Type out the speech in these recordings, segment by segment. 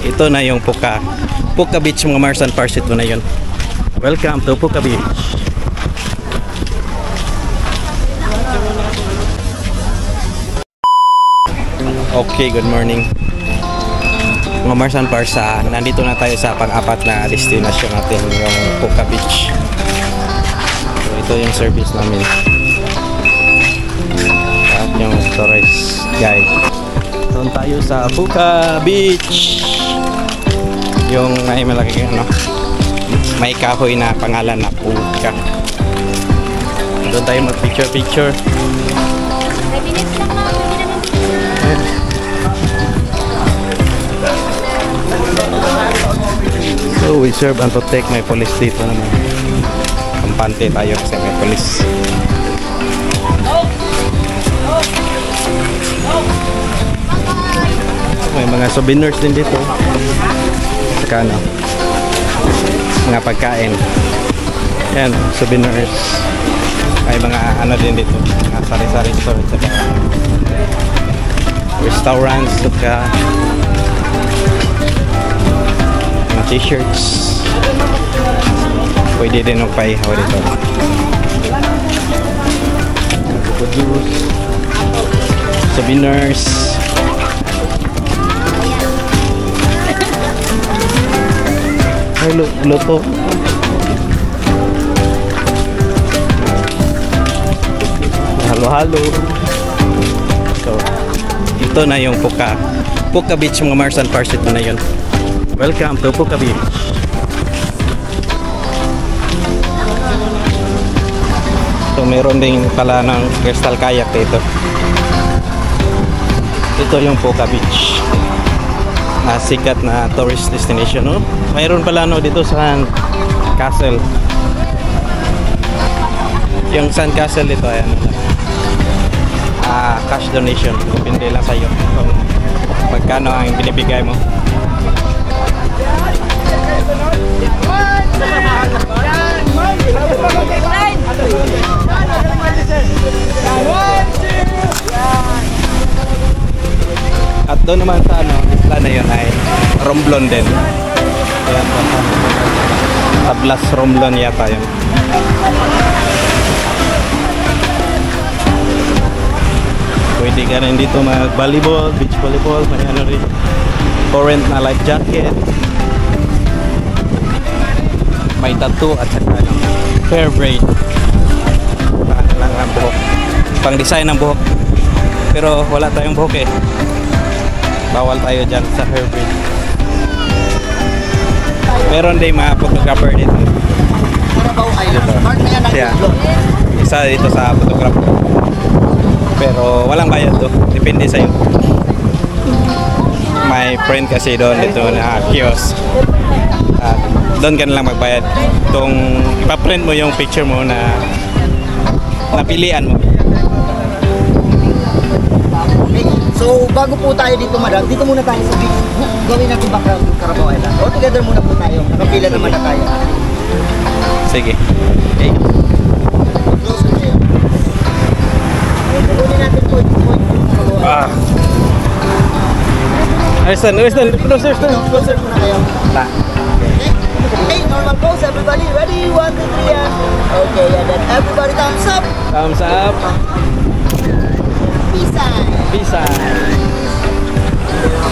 Ito na yung Puka Beach mga Mars and Pars. Ito na yun. Welcome to Puka Beach. Okay, good morning mga Mars and Pars. Nandito na tayo sa pang-apat na destination natin, yung Puka Beach. So, ito yung service namin at yung tourist guide. Doon tayo sa Puka Beach, yung may malaking may kahoy na pangalan na Puka. Doon tayo mag picture. So we serve and protect. May police dito naman. Kampante tayo kasi may police. May mga souvenirs din dito. Saka mga pagkain. Yan, souvenirs. May mga din dito. Mga sari-sari store. Saka restaurants. Saka mga t-shirts. Pwede din magpaihaw dito. Juice. Souvenirs. Luto. Halo-halo. So, ito na yung Puka Beach mga Mars and Pars. Ito na yun. Welcome to Puka Beach. So, meron din pala ng crystal kayak dito. Ito yung Puka Beach. Sikat na tourist destination, no? Mayroon pala dito sa castle. Yung Sand Castle dito, ayan. Cash donation. Depende lang sa'yo kung magkano ang binibigay mo. At doon naman sa isla na yun ay Romblon din. Ayan, Tablas Romblon yata yun. Pwede ka rin dito mag-volleyball, beach volleyball, may rin current na life jacket, may tattoo at saka hair braid. Lang ang buhok, pang design ng buhok, pero wala tayong buhok eh. Bawal tayo dyan sa hair braid. Meron din mga photographer dito. Yeah. Isa dito sa photographer. Pero walang bayad to. Depende sa'yo. May friend kasi doon dito na kiosk. Doon ka na lang magbayad. Kung ipaprint mo yung picture mo na napilian mo. So, bago po tayo dito, madam, dito muna tayo sa beach. Gawin natin background yung Carabao Island. O, together muna po tayo. Nakapila naman na tayo. Sige. Okay. Closer tayo. Kunin natin po yung point. Closer muna kayo. Okay, normal pose, everybody. Ready? 1, 2, 3, and... Okay, and then everybody thumbs up. Thumbs up. Peace sign. Peace sign.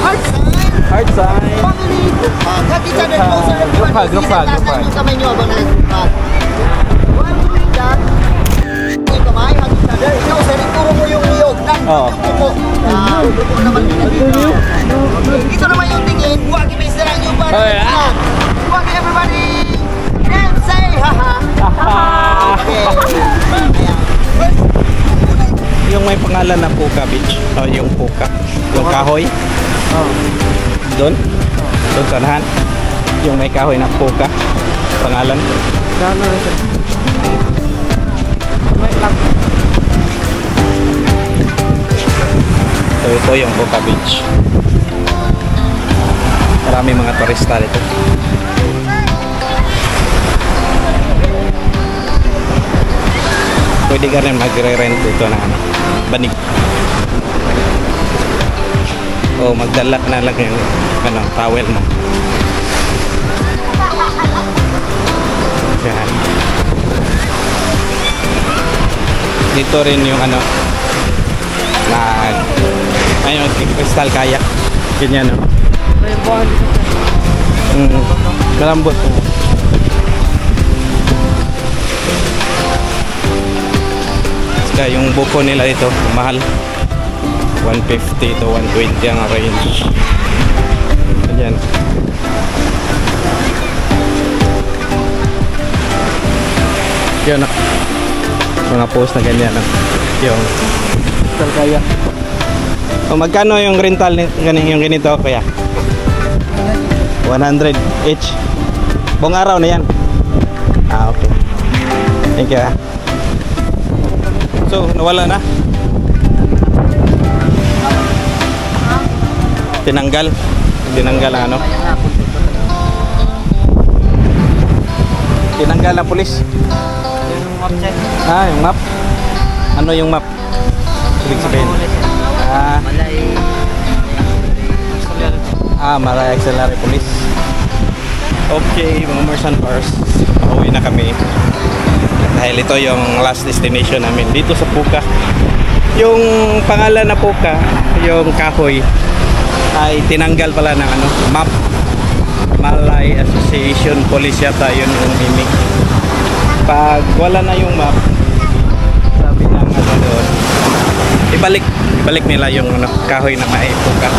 Heart sign. Heart sign. Family. Hug each other closer, everybody. Group hug. Yung kamay nyo habang nag-hug. While doing that, yung kamay, hug each other. Ikaw, sir, ituro mo yung niyog. Yung kuko. Ito naman dito. Dito naman yung tingin. Huwag i-base na lang yung parang. Huwag everybody. And say, haha. Okay. Yung may pangalan na Puka Beach. Yung Puka. Yung kahoy. Doon? Doon sanahan. Yung may kahoy na Puka. Pangalan. So ito yung Puka Beach. Marami mga turista dito. Pwede ka rin magre-rent dito ng banig. O magdala ka na lang yung ano, towel mo. Yan. Dito rin yung ano na ayun, crystal kayak. Ganyan, no? Malambot. Saka yung buko nila dito, mahal. 150 to 120 ang range. Ayan. Yun, no? Mga post na ganyan, no? Yung kaya. O magkano yung rental yung ganito, kuya? 100 each. Buong araw na yan. Ah, okay. Thank you, ah. So, nawala na. Tinanggal ang ano. Tinanggal na pulis. Ah, yung map. Ano yung map? Ibig sabihin. Malay Auxiliary Police. Okay, mga Mars and Pars. Pauwi na kami. Dahil ito yung last destination namin dito sa Puka. Yung pangalan na Puka, yung kahoy, ay tinanggal pala ng ano, map. Malay Association Police yata yun yung mimik. Pag wala na yung map, sabi ng ano doon, ibalik nila yung ano, kahoy na may Puka.